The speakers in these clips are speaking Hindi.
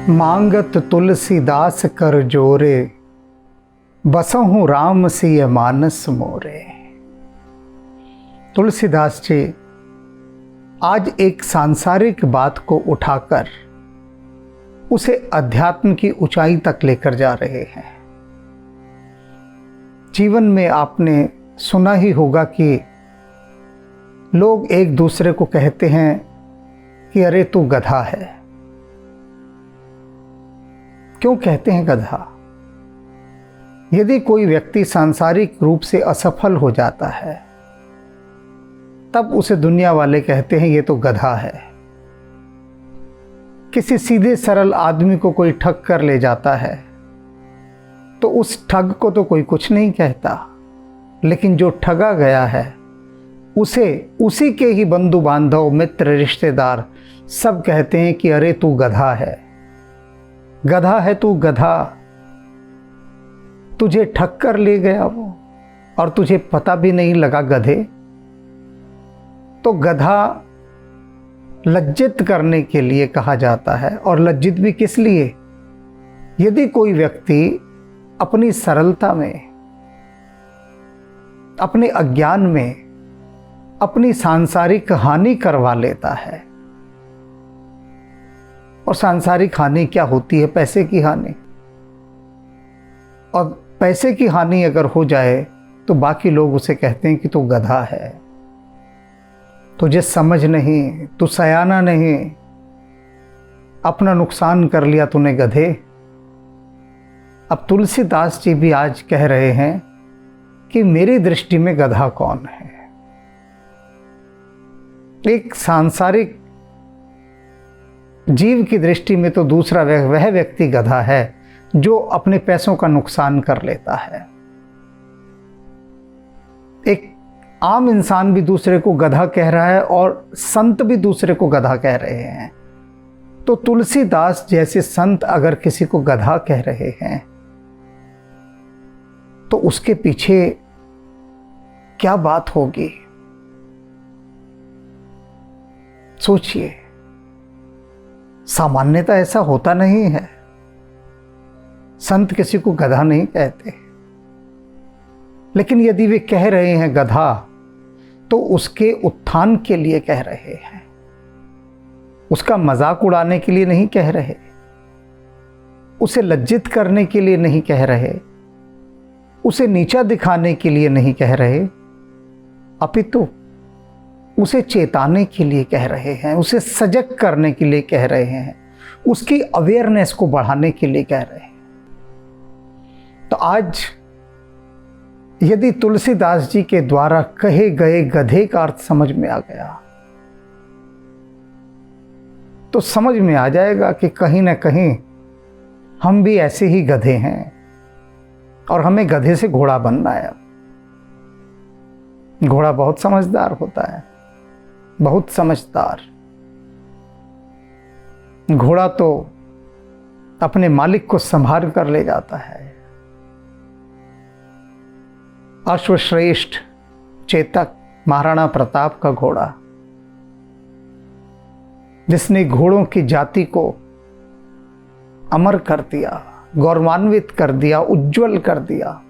मांगत तुलसीदास कर जोरे, बसहु राम सिय मानस मोरे। तुलसीदास जी आज एक सांसारिक बात को उठाकर उसे अध्यात्म की ऊंचाई तक लेकर जा रहे हैं। जीवन में आपने सुना ही होगा कि लोग एक दूसरे को कहते हैं कि अरे तू गधा है। क्यों कहते हैं गधा? यदि कोई व्यक्ति सांसारिक रूप से असफल हो जाता है तब उसे दुनिया वाले कहते हैं ये तो गधा है। किसी सीधे सरल आदमी को कोई ठग कर ले जाता है तो उस ठग को तो कोई कुछ नहीं कहता, लेकिन जो ठगा गया है उसे उसी के ही बंधु बांधव, मित्र, रिश्तेदार सब कहते हैं कि अरे तू गधा है, गधा है तू, गधा। तुझे ठग कर ले गया वो और तुझे पता भी नहीं लगा गधे। तो गधा लज्जित करने के लिए कहा जाता है, और लज्जित भी किस लिए? यदि कोई व्यक्ति अपनी सरलता में, अपने अज्ञान में अपनी सांसारिक हानि करवा लेता है। और सांसारिक हानि क्या होती है? पैसे की हानि। और पैसे की हानि अगर हो जाए तो बाकी लोग उसे कहते हैं कि तू गधा है, तुझे समझ नहीं, तू सयाना नहीं, अपना नुकसान कर लिया तूने गधे। अब तुलसीदास जी भी आज कह रहे हैं कि मेरी दृष्टि में गधा कौन है। एक सांसारिक जीव की दृष्टि में तो दूसरा वह व्यक्ति गधा है जो अपने पैसों का नुकसान कर लेता है। एक आम इंसान भी दूसरे को गधा कह रहा है और संत भी दूसरे को गधा कह रहे हैं। तो तुलसीदास जैसे संत अगर किसी को गधा कह रहे हैं तो उसके पीछे क्या बात होगी? सोचिए। सामान्यतः ऐसा होता नहीं है, संत किसी को गधा नहीं कहते। लेकिन यदि वे कह रहे हैं गधा तो उसके उत्थान के लिए कह रहे हैं, उसका मजाक उड़ाने के लिए नहीं कह रहे, उसे लज्जित करने के लिए नहीं कह रहे, उसे नीचा दिखाने के लिए नहीं कह रहे, अपितु उसे चेताने के लिए कह रहे हैं, उसे सजग करने के लिए कह रहे हैं, उसकी अवेयरनेस को बढ़ाने के लिए कह रहे हैं। तो आज यदि तुलसीदास जी के द्वारा कहे गए गधे का अर्थ समझ में आ गया तो समझ में आ जाएगा कि कहीं ना कहीं हम भी ऐसे ही गधे हैं और हमें गधे से घोड़ा बनना है। घोड़ा बहुत समझदार होता है, बहुत समझदार। घोड़ा तो अपने मालिक को संभाल कर ले जाता है। अश्वश्रेष्ठ चेतक महाराणा प्रताप का घोड़ा, जिसने घोड़ों की जाति को अमर कर दिया, गौरवान्वित कर दिया, उज्जवल कर दिया,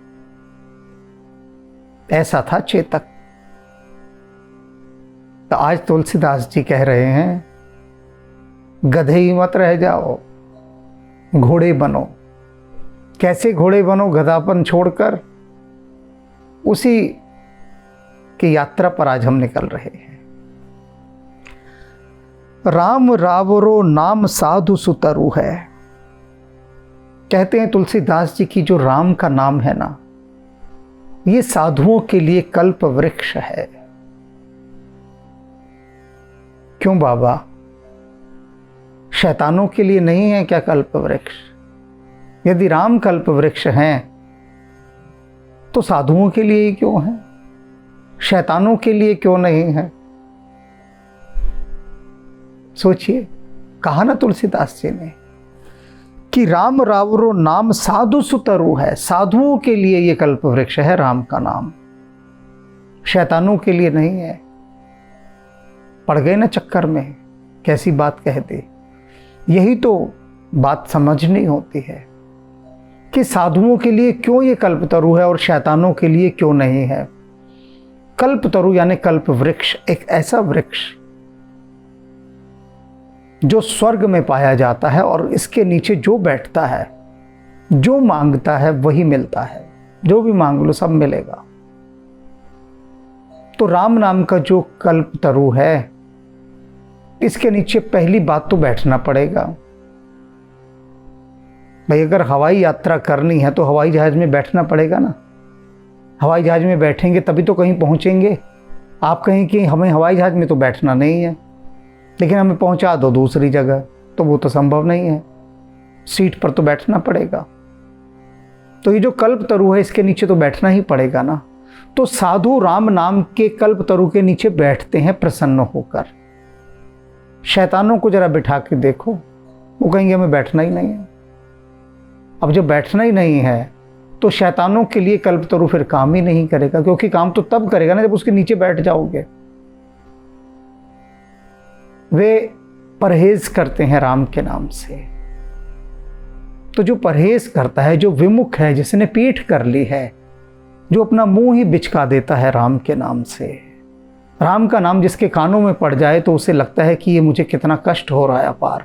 ऐसा था चेतक। तो आज तुलसीदास जी कह रहे हैं गधे ही मत रह जाओ, घोड़े बनो। कैसे घोड़े बनो? गधापन छोड़कर उसी की यात्रा पर आज हम निकल रहे हैं। राम रावरो नाम साधु सुतरु है। कहते हैं तुलसीदास जी की जो राम का नाम है ना, ये साधुओं के लिए कल्प वृक्ष है। क्यों बाबा? शैतानों के लिए नहीं है क्या कल्प वृक्ष? यदि राम कल्प वृक्ष हैं तो साधुओं के लिए ही क्यों है? शैतानों के लिए क्यों नहीं है? सोचिए। कहा ना तुलसीदास जी ने कि राम रावरो नाम साधु सुतरु है। साधुओं के लिए ये कल्प वृक्ष है राम का नाम, शैतानों के लिए नहीं है। पड़ गए ना चक्कर में, कैसी बात कह दी। यही तो बात समझनी होती है कि साधुओं के लिए क्यों ये कल्पतरु है और शैतानों के लिए क्यों नहीं है। कल्पतरु यानी कल्प वृक्ष, एक ऐसा वृक्ष जो स्वर्ग में पाया जाता है और इसके नीचे जो बैठता है, जो मांगता है वही मिलता है। जो भी मांग लो सब मिलेगा। तो राम नाम का जो कल्पतरु है, इसके नीचे पहली बात तो बैठना पड़ेगा। भाई अगर हवाई यात्रा करनी है तो हवाई जहाज में बैठना पड़ेगा ना। हवाई जहाज में बैठेंगे तभी तो कहीं पहुंचेंगे। आप कहें कि हमें हवाई जहाज में तो बैठना नहीं है, लेकिन हमें पहुंचा दो दूसरी जगह, तो वो तो संभव नहीं है। सीट पर तो बैठना पड़ेगा। तो ये जो कल्पतरु है इसके नीचे तो बैठना ही पड़ेगा ना। तो साधु राम नाम के कल्पतरु के नीचे बैठते हैं प्रसन्न होकर। शैतानों को जरा बिठा के देखो, वो कहेंगे हमें बैठना ही नहीं है। अब जब बैठना ही नहीं है तो शैतानों के लिए कल्पतरु फिर काम ही नहीं करेगा, क्योंकि काम तो तब करेगा ना जब उसके नीचे बैठ जाओगे। वे परहेज करते हैं राम के नाम से। तो जो परहेज करता है, जो विमुख है, जिसने पीठ कर ली है, जो अपना मुंह ही बिचका देता है राम के नाम से, राम का नाम जिसके कानों में पड़ जाए तो उसे लगता है कि ये मुझे कितना कष्ट हो रहा है अपार,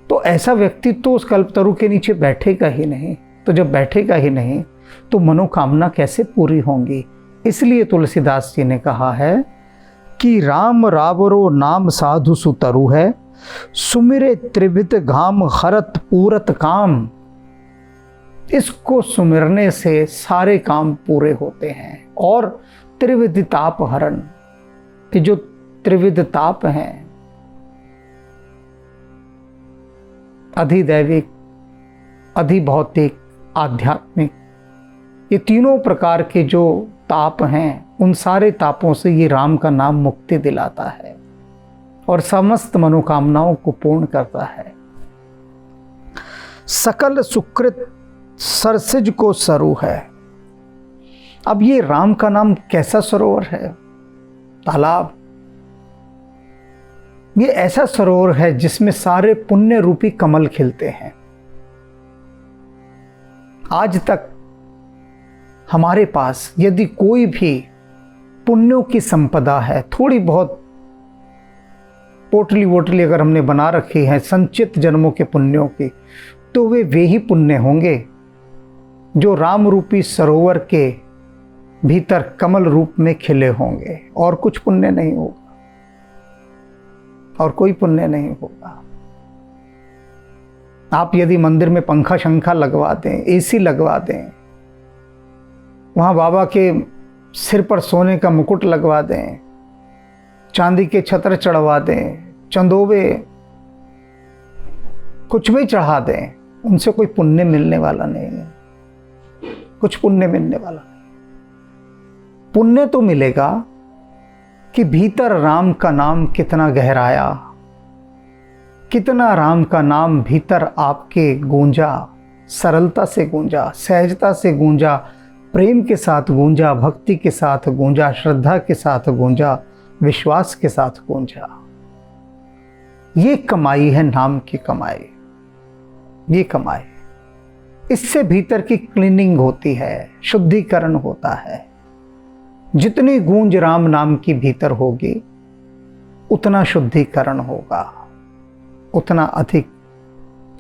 तो ऐसा व्यक्ति तो उस कल्पतरु के नीचे बैठेगा ही नहीं। तो जब बैठेगा ही नहीं तो मनोकामना कैसे पूरी होंगी। इसलिए तुलसीदास जी ने कहा है कि राम रावरो नाम साधु सुतरु है, सुमिरे त्रिविध घाम हरत पूरत काम। इसको सुमिरने से सारे काम पूरे होते हैं। और त्रिविध ताप हरण, कि जो त्रिविध ताप हैं, अधिदैविक, अधिभौतिक, आध्यात्मिक, ये तीनों प्रकार के जो ताप हैं, उन सारे तापों से ये राम का नाम मुक्ति दिलाता है और समस्त मनोकामनाओं को पूर्ण करता है। सकल सुकृत सरसिज को सरू है। अब ये राम का नाम कैसा सरोवर है, तालाब। ये ऐसा सरोवर है जिसमें सारे पुण्य रूपी कमल खिलते हैं। आज तक हमारे पास यदि कोई भी पुण्यों की संपदा है, थोड़ी बहुत पोटली वोटली अगर हमने बना रखी है संचित जन्मों के पुण्यों की, तो वे ही पुण्य होंगे जो राम रूपी सरोवर के भीतर कमल रूप में खिले होंगे। और कुछ पुण्य नहीं होगा, और कोई पुण्य नहीं होगा। आप यदि मंदिर में पंखा शंखा लगवा दें, एसी लगवा दें, वहां बाबा के सिर पर सोने का मुकुट लगवा दें, चांदी के छत्र चढ़वा दें, चंदोवे कुछ भी चढ़ा दें, उनसे कोई पुण्य मिलने वाला नहीं है। कुछ पुण्य मिलने वाला नहीं। पुण्य तो मिलेगा कि भीतर राम का नाम कितना गहराया, कितना राम का नाम भीतर आपके गूंजा, सरलता से गूंजा, सहजता से गूंजा, प्रेम के साथ गूंजा, भक्ति के साथ गूंजा, श्रद्धा के साथ गूंजा, विश्वास के साथ गूंजा। ये कमाई है नाम की कमाई। ये कमाई, इससे भीतर की क्लीनिंग होती है, शुद्धिकरण होता है। जितनी गूंज राम नाम की भीतर होगी उतना शुद्धिकरण होगा, उतना अधिक।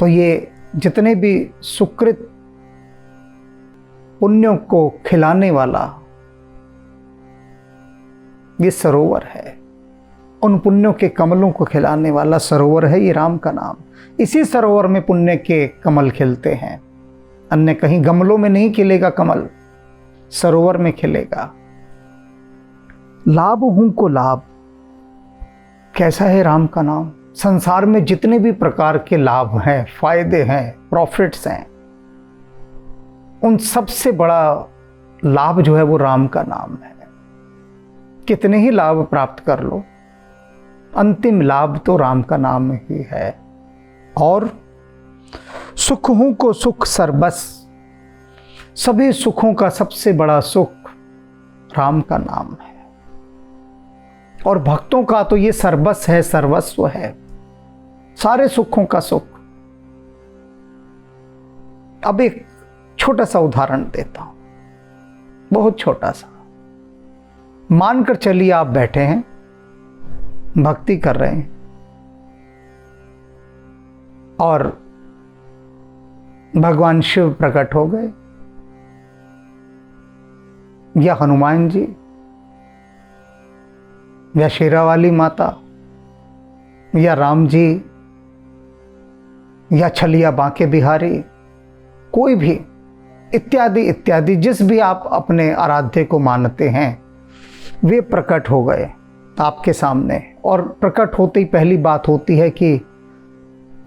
तो ये जितने भी सुकृत पुण्यों को खिलाने वाला ये सरोवर है, उन पुण्यों के कमलों को खिलाने वाला सरोवर है ये राम का नाम। इसी सरोवर में पुण्य के कमल खिलते हैं, अन्य कहीं गमलों में नहीं खिलेगा कमल, सरोवर में खिलेगा। लाभ हूं को लाभ, कैसा है राम का नाम। संसार में जितने भी प्रकार के लाभ हैं, फायदे हैं, प्रॉफिट्स हैं, उन सबसे बड़ा लाभ जो है वो राम का नाम है। कितने ही लाभ प्राप्त कर लो, अंतिम लाभ तो राम का नाम ही है। और सुख हूं को सुख सर्बस, सभी सुखों का सबसे बड़ा सुख राम का नाम है। और भक्तों का तो ये सर्बस है, सर्वस्व है, सारे सुखों का सुख। अब एक छोटा सा उदाहरण देता हूं, बहुत छोटा सा। मानकर चलिए आप बैठे हैं, भक्ति कर रहे हैं और भगवान शिव प्रकट हो गए, या हनुमान जी, या शेरावाली माता, या राम जी, या छलिया बांके बिहारी, कोई भी, इत्यादि इत्यादि, जिस भी आप अपने आराध्य को मानते हैं, वे प्रकट हो गए आपके सामने। और प्रकट होते ही पहली बात होती है कि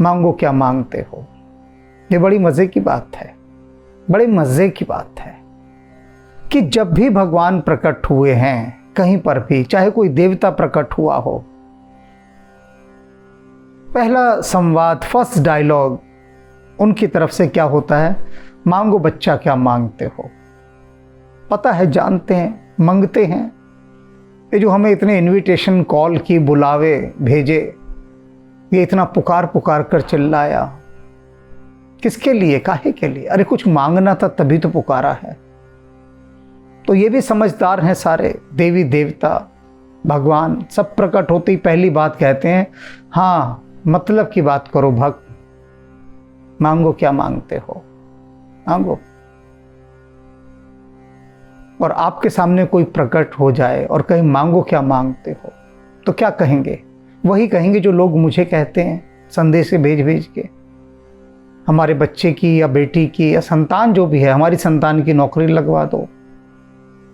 मांगो क्या मांगते हो। ये बड़ी मज़े की बात है, बड़े मज़े की बात है कि जब भी भगवान प्रकट हुए हैं कहीं पर भी, चाहे कोई देवता प्रकट हुआ हो, पहला संवाद, फर्स्ट डायलॉग उनकी तरफ से क्या होता है? मांगो बच्चा क्या मांगते हो। पता है, जानते हैं, मांगते हैं। ये जो हमें इतने इनविटेशन कॉल की, बुलावे भेजे, ये इतना पुकार पुकार कर चिल्लाया, किसके लिए, काहे के लिए? अरे कुछ मांगना था तभी तो पुकारा है। तो ये भी समझदार हैं सारे, देवी देवता भगवान सब प्रकट होते ही पहली बात कहते हैं, हाँ मतलब की बात करो भक्त, मांगो क्या मांगते हो, मांगो। और आपके सामने कोई प्रकट हो जाए और कहीं मांगो क्या मांगते हो, तो क्या कहेंगे? वही कहेंगे जो लोग मुझे कहते हैं संदेश भेज भेज के, हमारे बच्चे की या बेटी की या संतान जो भी है, हमारी संतान की नौकरी लगवा दो,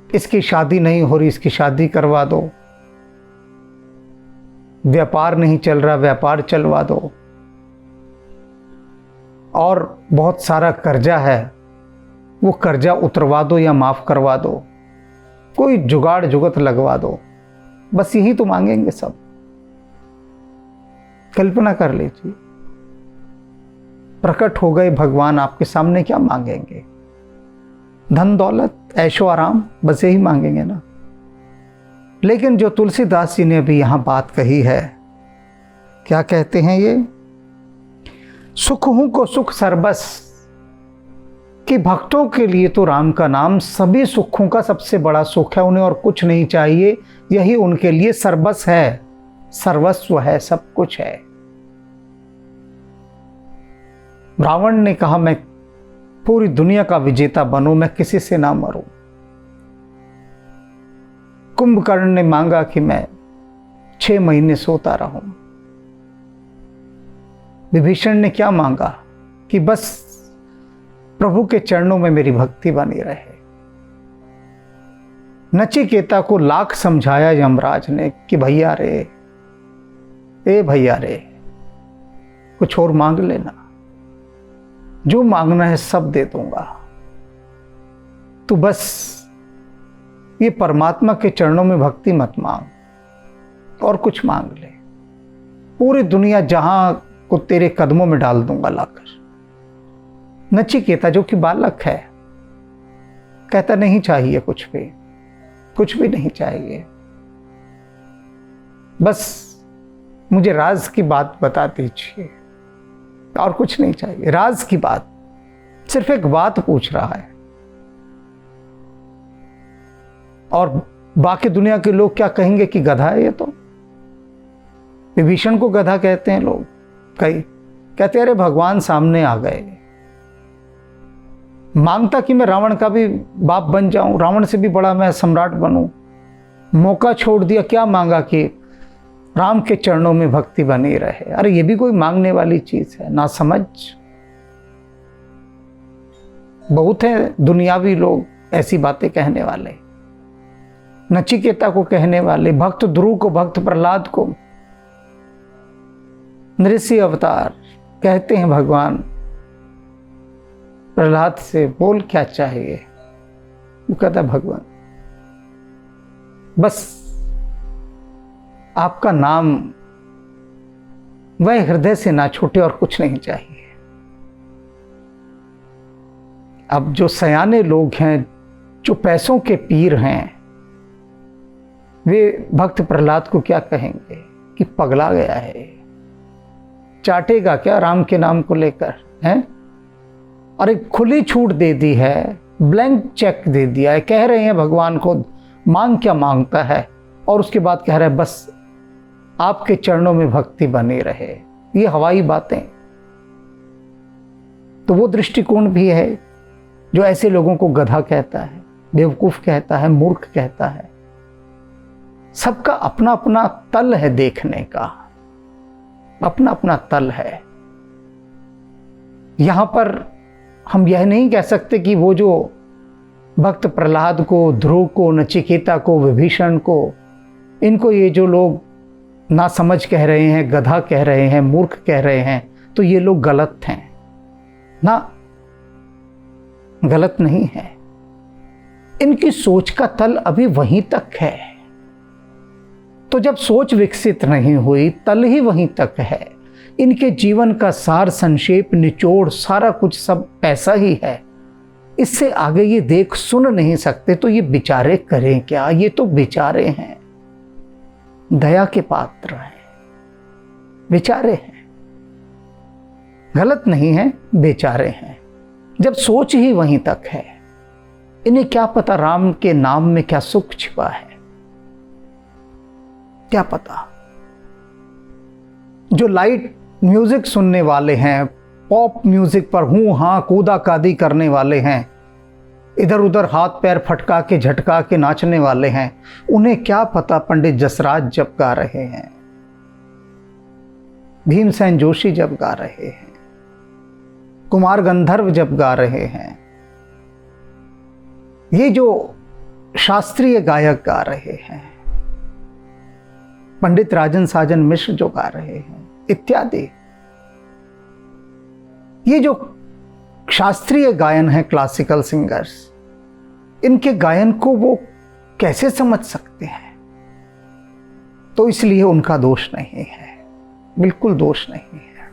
इसकी शादी नहीं हो रही, इसकी शादी करवा दो, व्यापार नहीं चल रहा, व्यापार चलवा दो, और बहुत सारा कर्जा है, वो कर्जा उतरवा दो या माफ करवा दो, कोई जुगाड़ जुगत लगवा दो। बस यही तो मांगेंगे सब। कल्पना कर लीजिए, प्रकट हो गए भगवान आपके सामने, क्या मांगेंगे? धन दौलत, ऐशो आराम, बस यही मांगेंगे ना। लेकिन जो तुलसीदास जी ने अभी यहां बात कही है, क्या कहते हैं ये? सुख हूं को सुख सर्बस, कि भक्तों के लिए तो राम का नाम सभी सुखों का सबसे बड़ा सुख है, उन्हें और कुछ नहीं चाहिए, यही उनके लिए सर्वस है, सर्वस्व है, सब कुछ है। रावण ने कहा मैं पूरी दुनिया का विजेता बनूं, मैं किसी से ना मरूं। कुंभकर्ण ने मांगा कि मैं 6 महीने सोता रहूं। विभीषण ने क्या मांगा? कि बस प्रभु के चरणों में मेरी भक्ति बनी रहे। नचिकेता को लाख समझाया यमराज ने कि भैया रे, ए भैया रे, कुछ और मांग लेना, जो मांगना है सब दे दूंगा, तू बस ये परमात्मा के चरणों में भक्ति मत मांग, और कुछ मांग ले, पूरी दुनिया जहां को तेरे कदमों में डाल दूंगा लाकर। नचिकेता जो कि बालक है कहता नहीं चाहिए कुछ भी नहीं चाहिए, बस मुझे राज की बात बता दीजिए, और कुछ नहीं चाहिए। राज की बात, सिर्फ एक बात पूछ रहा है। और बाकी दुनिया के लोग क्या कहेंगे कि गधा है ये तो। विभीषण को गधा कहते हैं लोग, कई कहते हैं अरे भगवान सामने आ गए। मांगता कि मैं रावण का भी बाप बन जाऊं, रावण से भी बड़ा मैं सम्राट बनूं, मौका छोड़ दिया। क्या मांगा? कि राम के चरणों में भक्ति बनी रहे। अरे ये भी कोई मांगने वाली चीज है? ना समझ। बहुत है दुनियावी लोग ऐसी बातें कहने वाले, नचिकेता को कहने वाले, भक्त ध्रुव को, भक्त प्रहलाद को, नृसिंह अवतार कहते हैं भगवान प्रहलाद से बोल क्या चाहिए। वो कहता भगवान बस आपका नाम वह हृदय से ना छूटे, और कुछ नहीं चाहिए। अब जो सयाने लोग हैं, जो पैसों के पीर हैं, वे भक्त प्रहलाद को क्या कहेंगे कि पगला गया है, चाटेगा क्या राम के नाम को लेकर, हैं? और एक खुली छूट दे दी है, ब्लैंक चेक दे दिया है। कह रहे हैं भगवान को मांग क्या मांगता है, और उसके बाद कह रहा है बस आपके चरणों में भक्ति बनी रहे। ये हवाई बातें। तो वो दृष्टिकोण भी है जो ऐसे लोगों को गधा कहता है, बेवकूफ कहता है, मूर्ख कहता है। सबका अपना अपना तल है देखने का, अपना अपना तल है। यहां पर हम यह नहीं कह सकते कि वो जो भक्त प्रहलाद को, ध्रुव को, नचिकेता को, विभीषण को, इनको ये जो लोग ना समझ कह रहे हैं, गधा कह रहे हैं, मूर्ख कह रहे हैं, तो ये लोग गलत हैं ना, गलत नहीं है। इनकी सोच का तल अभी वहीं तक है। तो जब सोच विकसित नहीं हुई, तल ही वहीं तक है। इनके जीवन का सार, संक्षेप, निचोड़, सारा कुछ सब पैसा ही है। इससे आगे ये देख सुन नहीं सकते, तो ये बेचारे करें क्या? ये तो बेचारे हैं, दया के पात्र हैं, बेचारे हैं, गलत नहीं है, बेचारे हैं। जब सोच ही वहीं तक है, इन्हें क्या पता राम के नाम में क्या सुख छिपा है, क्या पता। जो लाइट म्यूजिक सुनने वाले हैं, पॉप म्यूजिक पर हूं हां कूदा कादी करने वाले हैं, इधर उधर हाथ पैर फटका के झटका के नाचने वाले हैं, उन्हें क्या पता पंडित जसराज जब गा रहे हैं, भीमसेन जोशी जब गा रहे हैं, कुमार गंधर्व जब गा रहे हैं, ये जो शास्त्रीय गायक गा रहे हैं, पंडित राजन साजन मिश्र जो गा रहे हैं इत्यादि। ये जो शास्त्रीय गायन है, क्लासिकल सिंगर्स, इनके गायन को वो कैसे समझ सकते हैं? तो इसलिए उनका दोष नहीं है, बिल्कुल दोष नहीं है।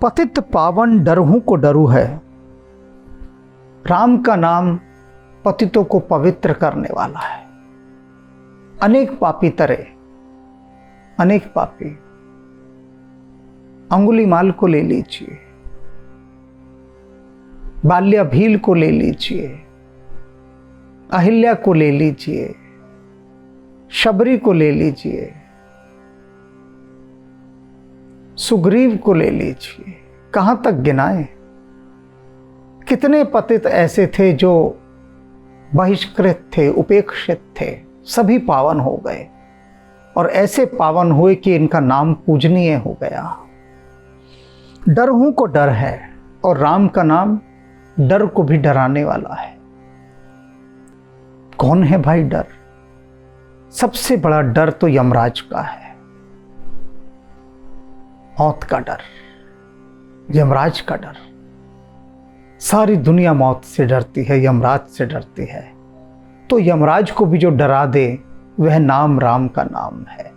पतित पावन डरहू को डरू है। राम का नाम पतितों को पवित्र करने वाला है। अनेक पापी तरे, अनेक पापी, अंगुलीमाल को ले लीजिए, बाल्या भील को ले लीजिए, अहिल्या को ले लीजिए, शबरी को ले लीजिए, सुग्रीव को ले लीजिए, कहां तक गिनाएं? कितने पतित ऐसे थे जो बहिष्कृत थे, उपेक्षित थे, सभी पावन हो गए, और ऐसे पावन हुए कि इनका नाम पूजनीय हो गया। डरहू को डर है, और राम का नाम डर को भी डराने वाला है। कौन है भाई डर? सबसे बड़ा डर तो यमराज का है, मौत का डर, यमराज का डर। सारी दुनिया मौत से डरती है, यमराज से डरती है। तो यमराज को भी जो डरा दे, वह नाम राम का नाम है,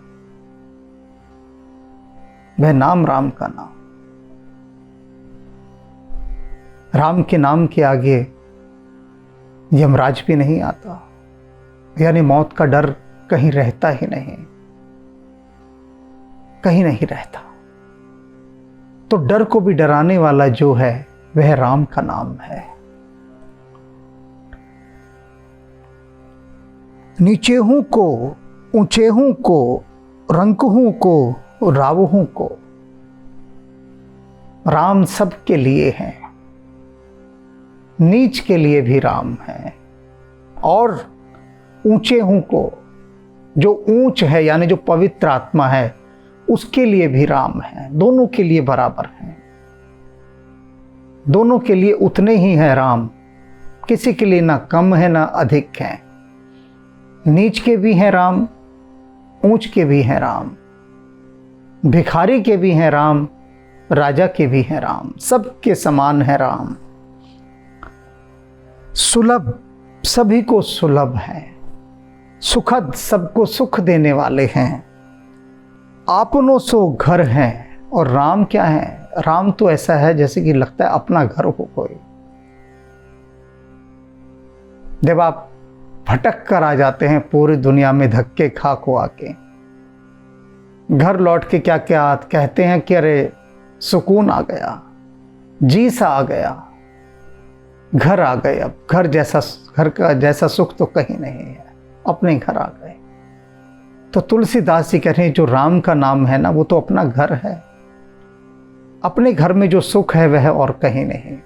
वह नाम राम का नाम। राम के नाम के आगे यमराज भी नहीं आता, यानी मौत का डर कहीं रहता ही नहीं, कहीं नहीं रहता। तो डर को भी डराने वाला जो है वह राम का नाम है। नीचेहू को, ऊंचेहू को, रंकहू को, रावहू को, राम सबके लिए है। नीच के लिए भी राम है, और ऊंचे हूं को, जो ऊंच है यानी जो पवित्र आत्मा है, उसके लिए भी राम है। दोनों के लिए बराबर हैं, दोनों के लिए उतने ही है राम। किसी के लिए ना कम है ना अधिक है। नीच के भी हैं राम, ऊंच के भी हैं राम, भिखारी के भी हैं राम, राजा के भी हैं राम, सबके समान है राम। सुलभ सभी को सुलभ है, सुखद सबको सुख देने वाले हैं, आपनों सो घर हैं। और राम क्या है? राम तो ऐसा है जैसे कि लगता है अपना घर हो कोई। जब आप भटक कर आ जाते हैं पूरी दुनिया में धक्के खा को आके, घर लौट के क्या क्या कहते हैं कि अरे सुकून आ गया, जी सा आ गया, घर आ गए। अब घर का जैसा सुख तो कहीं नहीं है, अपने घर आ गए। तो तुलसीदास जी कह रहे हैं जो राम का नाम है ना, वो तो अपना घर है। अपने घर में जो सुख है वह और कहीं नहीं।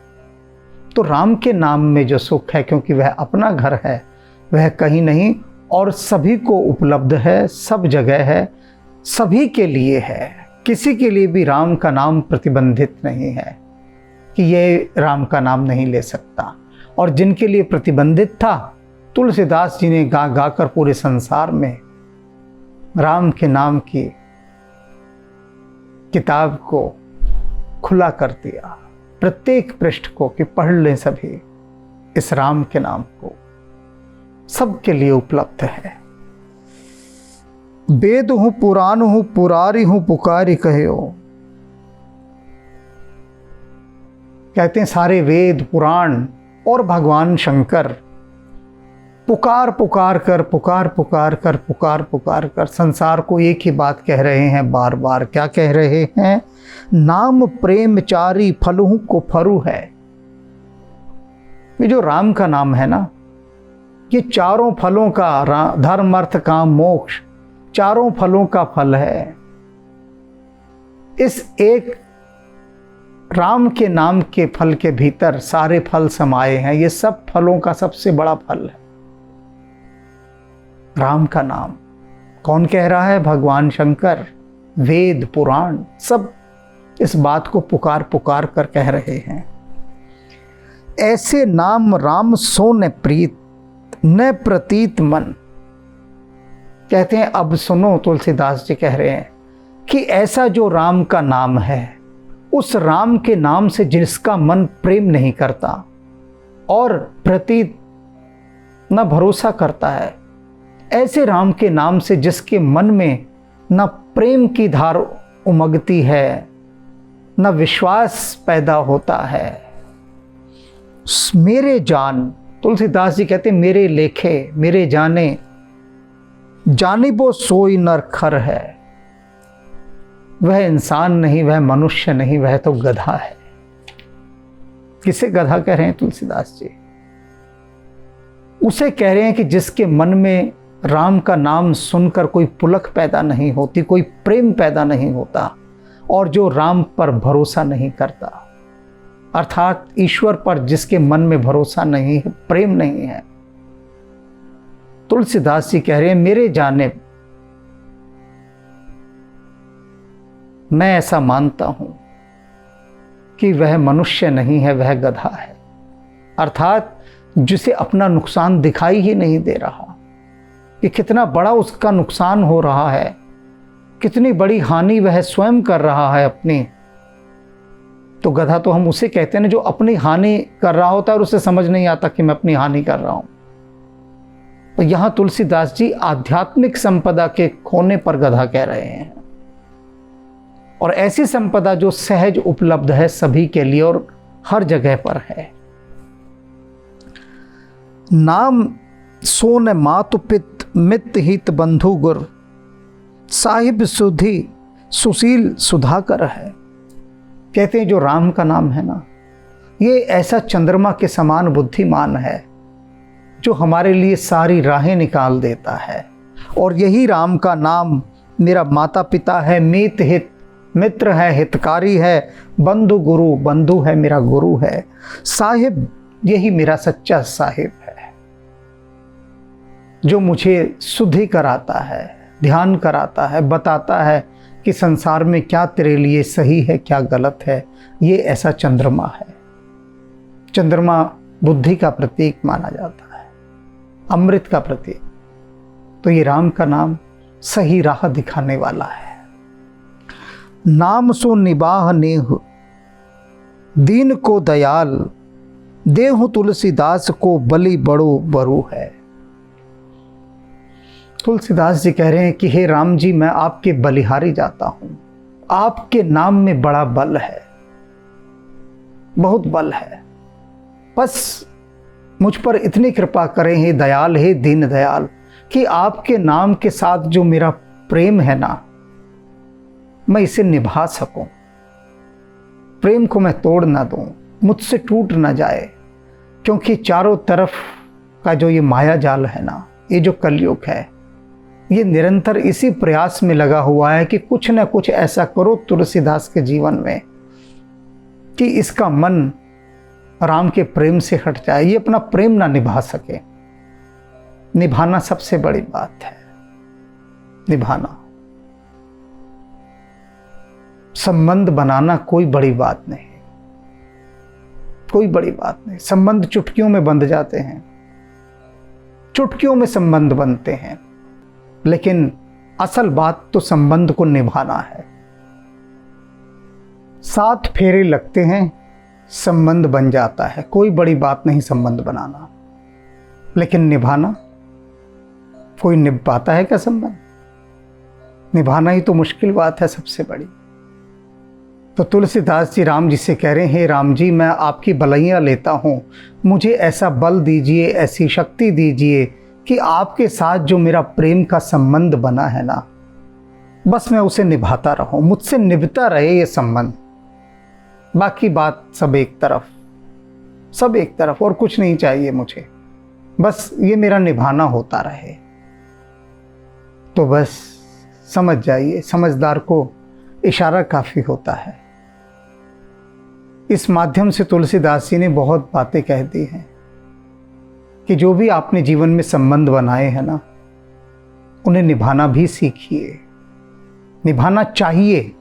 तो राम के नाम में जो सुख है, क्योंकि वह अपना घर है, वह कहीं नहीं और सभी को उपलब्ध है, सब जगह है, सभी के लिए है। किसी के लिए भी राम का नाम प्रतिबंधित नहीं है कि ये राम का नाम नहीं ले सकता। और जिनके लिए प्रतिबंधित था, तुलसीदास जी ने गा गा कर पूरे संसार में राम के नाम की किताब को खुला कर दिया, प्रत्येक पृष्ठ को, कि पढ़ लें सभी इस राम के नाम को, सबके लिए उपलब्ध है। वेद हूं पुराण हूं पुरारी हूं पुकारी कहो। कहते हैं सारे वेद पुराण और भगवान शंकर पुकार पुकार कर संसार को एक ही बात कह रहे हैं बार बार। क्या कह रहे हैं? नाम प्रेम चारी फलहु को फरु है। ये जो राम का नाम है ना, ये चारों फलों का, धर्म अर्थ काम मोक्ष, चारों फलों का फल है। इस एक राम के नाम के फल के भीतर सारे फल समाये हैं। ये सब फलों का सबसे बड़ा फल है राम का नाम। कौन कह रहा है? भगवान शंकर, वेद पुराण सब इस बात को पुकार पुकार कर कह रहे हैं। ऐसे नाम राम सो न प्रीत न प्रतीत मन। कहते हैं अब सुनो, तुलसीदास जी कह रहे हैं कि ऐसा जो राम का नाम है, उस राम के नाम से जिसका मन प्रेम नहीं करता और प्रतीत न भरोसा करता है, ऐसे राम के नाम से जिसके मन में न प्रेम की धार उमगती है, न विश्वास पैदा होता है। मेरे जान, तुलसीदास जी कहते मेरे लेखे मेरे जाने, जानिबो सोई नर खर है। वह इंसान नहीं, वह मनुष्य नहीं, वह तो गधा है। किसे गधा कह रहे हैं तुलसीदास जी? उसे कह रहे हैं कि जिसके मन में राम का नाम सुनकर कोई पुलक पैदा नहीं होती, कोई प्रेम पैदा नहीं होता, और जो राम पर भरोसा नहीं करता, अर्थात ईश्वर पर जिसके मन में भरोसा नहीं है, प्रेम नहीं है। तुलसीदास जी कह रहे हैं मेरे जाने मैं ऐसा मानता हूं कि वह मनुष्य नहीं है, वह गधा है। अर्थात जिसे अपना नुकसान दिखाई ही नहीं दे रहा कि कितना बड़ा उसका नुकसान हो रहा है, कितनी बड़ी हानि वह स्वयं कर रहा है अपनी। तो गधा तो हम उसे कहते हैं ना जो अपनी हानि कर रहा होता है और उसे समझ नहीं आता कि मैं अपनी हानि कर रहा हूं। तो यहां तुलसीदास जी आध्यात्मिक संपदा के खोने पर गधा कह रहे हैं, और ऐसी संपदा जो सहज उपलब्ध है सभी के लिए और हर जगह पर है। नाम सोन मातु पित मित हित बंधु गुर, साहिब सुधी सुशील सुधाकर है। कहते हैं जो राम का नाम है ना, ये ऐसा चंद्रमा के समान बुद्धिमान है जो हमारे लिए सारी राहें निकाल देता है। और यही राम का नाम मेरा माता पिता है, मीत हित मित्र है, हितकारी है, बंधु गुरु बंधु है, मेरा गुरु है, साहिब यही मेरा सच्चा साहिब है जो मुझे शुद्धि कराता है, ध्यान कराता है, बताता है कि संसार में क्या तेरे लिए सही है क्या गलत है। ये ऐसा चंद्रमा है। चंद्रमा बुद्धि का प्रतीक माना जाता है, अमृत का प्रतीक। तो ये राम का नाम सही राह दिखाने वाला है। नाम सो निबाह नेह दीन को दयाल, देहु तुलसीदास को बलि बड़ो बरु है। तुलसीदास जी कह रहे हैं कि हे राम जी, मैं आपके बलिहारी जाता हूं। आपके नाम में बड़ा बल है, बहुत बल है। बस मुझ पर इतनी कृपा करें हे दयाल, हे दीन दयाल, कि आपके नाम के साथ जो मेरा प्रेम है ना, मैं इसे निभा सकूं। प्रेम को मैं तोड़ ना दूं, मुझसे टूट ना जाए, क्योंकि चारों तरफ का जो ये माया जाल है ना, ये जो कलयुग है, ये निरंतर इसी प्रयास में लगा हुआ है कि कुछ ना कुछ ऐसा करो तुलसीदास के जीवन में कि इसका मन राम के प्रेम से हट जाए, ये अपना प्रेम ना निभा सके। निभाना सबसे बड़ी बात है, निभाना। संबंध बनाना कोई बड़ी बात नहीं, कोई बड़ी बात नहीं। संबंध चुटकियों में बंध जाते हैं, चुटकियों में संबंध बनते हैं, लेकिन असल बात तो संबंध को निभाना है। 7 फेरे लगते हैं, संबंध बन जाता है। कोई बड़ी बात नहीं संबंध बनाना, लेकिन निभाना, कोई निभ पाता है क्या संबंध? निभाना ही तो मुश्किल बात है सबसे बड़ी। तो तुलसीदास जी राम जी से कह रहे हैं, राम जी मैं आपकी भलाइयाँ लेता हूँ, मुझे ऐसा बल दीजिए, ऐसी शक्ति दीजिए कि आपके साथ जो मेरा प्रेम का संबंध बना है ना, बस मैं उसे निभाता रहूँ, मुझसे निभता रहे ये संबंध। बाकी बात सब एक तरफ, सब एक तरफ, और कुछ नहीं चाहिए मुझे, बस ये मेरा निभाना होता रहे। तो बस समझ जाइए, समझदार को इशारा काफ़ी होता है। इस माध्यम से तुलसीदास जी ने बहुत बातें कह दी हैं कि जो भी आपने जीवन में संबंध बनाए हैं ना, उन्हें निभाना भी सीखिए, निभाना चाहिए,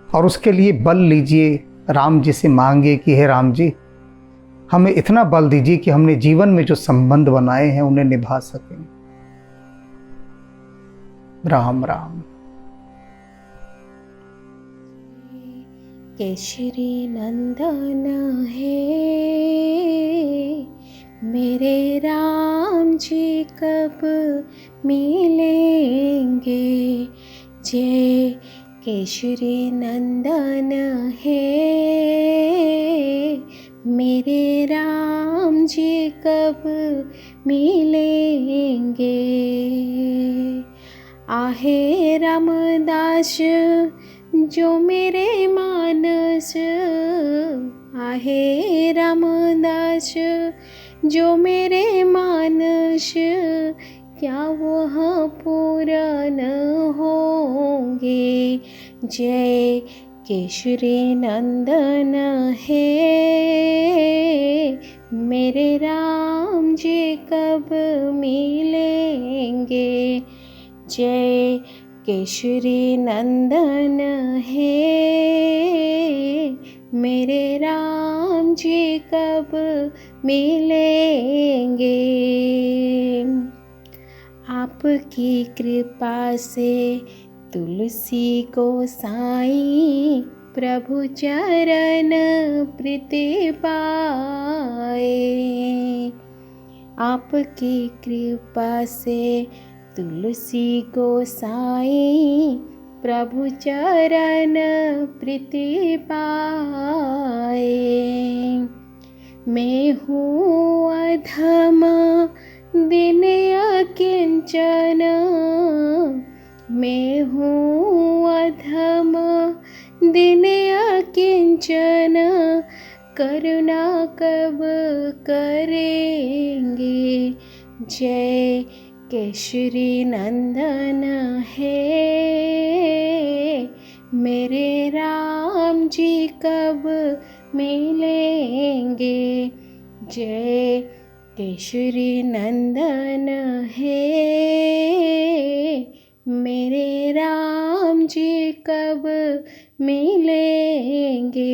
और उसके लिए बल लीजिए, राम जी से मांगिए कि हे राम जी हमें इतना बल दीजिए कि हमने जीवन में जो संबंध बनाए हैं उन्हें निभा सकें। राम राम। केशरी नंदन है मेरे राम जी, कब मिलेंगे। जय केशरी नंदन है मेरे राम जी, कब मिलेंगे। आहे रामदास जो मेरे मानस, आहे रामदास जो मेरे मानस, क्या वह पूरा न होंगे। जय केशरी नंदन है मेरे राम जी, कब मिलेंगे। जय केशरी नंदन है मेरे राम जी, कब मिलेंगे। आपकी कृपा से तुलसी को साईं, प्रभु चरण प्रीति पाए। आपकी कृपा से तुलसी को साईं, प्रभु चरण प्रीति पाए। मैं हूँ अधम दिन अकिंचन, मैं हूँ अधम दिन अकिंचन, करुणा कब करेंगे। जय केशरी नंदन है मेरे राम जी, कब मिलेंगे। जय केशरी नंदन है मेरे राम जी, कब मिलेंगे।